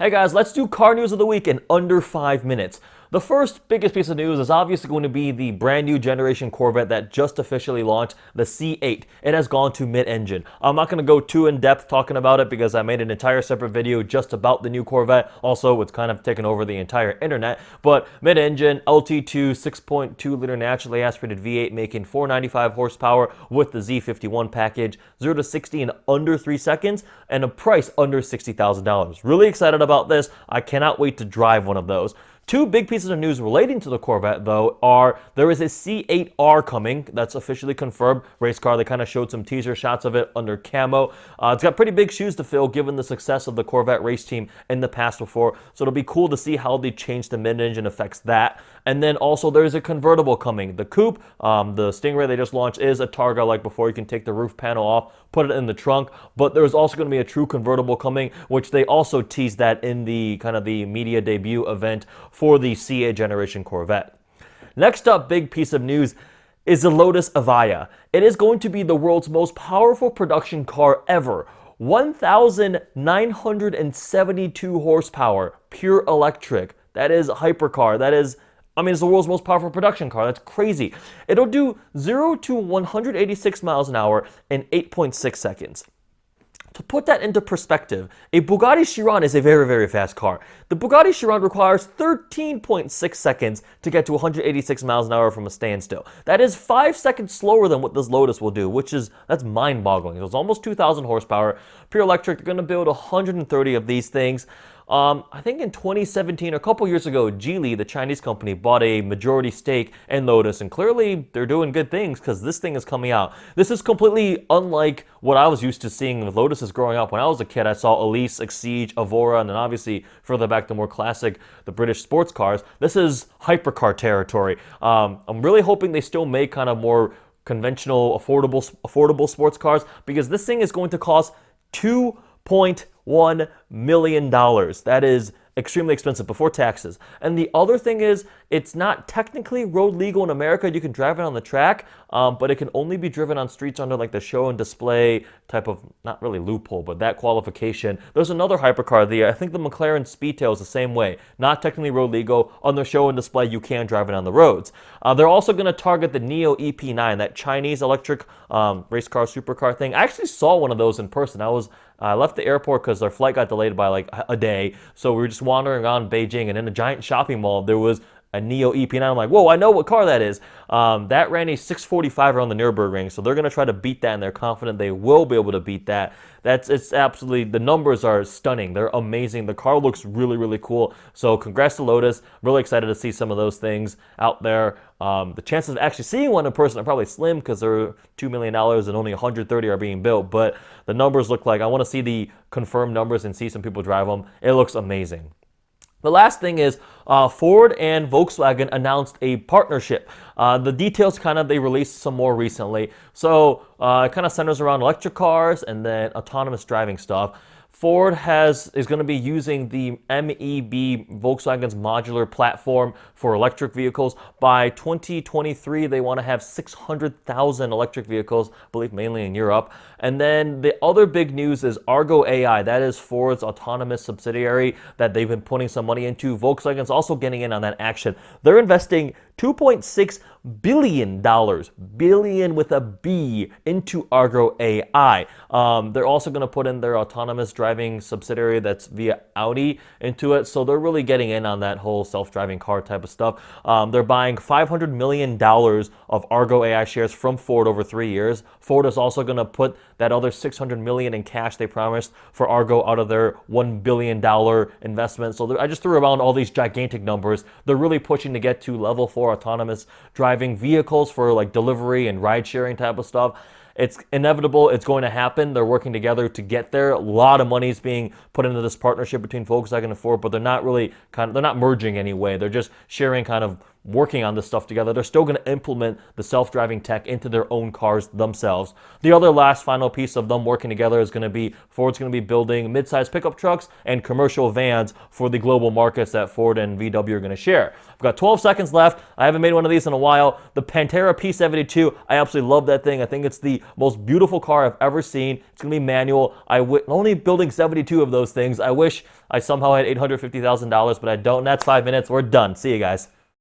Hey guys, let's do car news of the week in under 5 minutes. The first biggest piece of news is obviously going to be the brand new generation Corvette that just officially launched, the C8. It has gone to mid-engine. I'm not going to go too in-depth talking about it because I made an entire separate video just about the new Corvette. Also, it's kind of taken over the entire internet. But mid-engine, LT2, 6.2-liter naturally aspirated V8 making 495 horsepower with the Z51 package, 0 to 60 in under 3 seconds, and a price under $60,000. Really excited about this. I cannot wait to drive one of those. Two big pieces of news relating to the Corvette, though, are there is a C8R coming. That's officially confirmed. Race car, they kind of showed some teaser shots of it under camo. It's got pretty big shoes to fill given the success of the Corvette race team in the past before. So it'll be cool to see how they change the mid-engine affects that. And then also there's a convertible coming. The coupe, the Stingray they just launched is a Targa like before. You can take the roof panel off, put it in the trunk. But there's also going to be a true convertible coming, which they also teased that in the kind of the media debut event for the C8 generation Corvette. Next up, big piece of news is the Lotus Evija. It is going to be the world's most powerful production car ever. 1,972 horsepower, pure electric. That is a hypercar. That is, it's the world's most powerful production car. That's crazy. It'll do 0 to 186 miles an hour in 8.6 seconds. To put that into perspective, a Bugatti Chiron is a very, very fast car. The Bugatti Chiron requires 13.6 seconds to get to 186 miles an hour from a standstill. That is 5 seconds slower than what this Lotus will do, that's mind-boggling. It's almost 2,000 horsepower. Pure electric, they're going to build 130 of these things. I think in 2017, a couple years ago, Geely, the Chinese company, bought a majority stake in Lotus, and clearly they're doing good things because this thing is coming out. This is completely unlike what I was used to seeing with Lotuses growing up. When I was a kid, I saw Elise, Exige, Evora, and then obviously further back the more classic, the British sports cars. This is hypercar territory. I'm really hoping they still make kind of more conventional, affordable sports cars because this thing is going to cost $2.1 million. That is extremely expensive before taxes. And the other thing is, it's not technically road legal in America. You can drive it on the track, but it can only be driven on streets under like the show and display type of, not really loophole, but that qualification. There's another hypercar, I think the McLaren Speedtail is the same way. Not technically road legal. On the show and display, you can drive it on the roads. They're also going to target the Neo EP9, that Chinese electric race car, supercar thing. I actually saw one of those in person. I left the airport because our flight got delayed by like a day. So we were just wandering around Beijing, and in a giant shopping mall, there was a Neo EP9. I'm like, whoa, I know what car that is. That ran a 645 around the Nürburgring, so they're going to try to beat that, and they're confident they will be able to beat that. It's absolutely, the numbers are stunning. They're amazing. The car looks really, really cool. So congrats to Lotus. Really excited to see some of those things out there. The chances of actually seeing one in person are probably slim because they're $2 million and only 130 are being built. But the numbers look like, I want to see the confirmed numbers and see some people drive them. It looks amazing. The last thing is Ford and Volkswagen announced a partnership. The details they released some more recently. So it kind of centers around electric cars and then autonomous driving stuff. Ford is going to be using the MEB, Volkswagen's modular platform for electric vehicles. By 2023, they want to have 600,000 electric vehicles, I believe mainly in Europe. And then the other big news is Argo AI. That is Ford's autonomous subsidiary that they've been putting some money into. Volkswagen's also getting in on that action. They're investing $2.6 billion, billion with a B, into Argo AI. They're also going to put in their autonomous driving subsidiary that's via Audi into it. So they're really getting in on that whole self-driving car type of stuff. They're buying $500 million of Argo AI shares from Ford over 3 years. Ford is also going to put that other $600 million in cash they promised for Argo out of their $1 billion investment. So I just threw around all these gigantic numbers. They're really pushing to get to level 4 autonomous driving vehicles for like delivery and ride sharing type of stuff. It's inevitable. It's going to happen. They're working together to get there. A lot of money is being put into this partnership between Volkswagen and Ford, but they're not really they're not merging anyway. They're just sharing kind of working on this stuff together. They're still going to implement the self-driving tech into their own cars themselves. The other last final piece of them working together is going to be Ford's going to be building mid-size pickup trucks and commercial vans for the global markets that Ford and VW are going to share. I've got 12 seconds left. I haven't made one of these in a while. The Pantera P72, I absolutely love that thing. I think it's the most beautiful car I've ever seen. It's going to be manual. Only building 72 of those things. I wish I somehow had $850,000, but I don't. And that's 5 minutes. We're done. See you guys.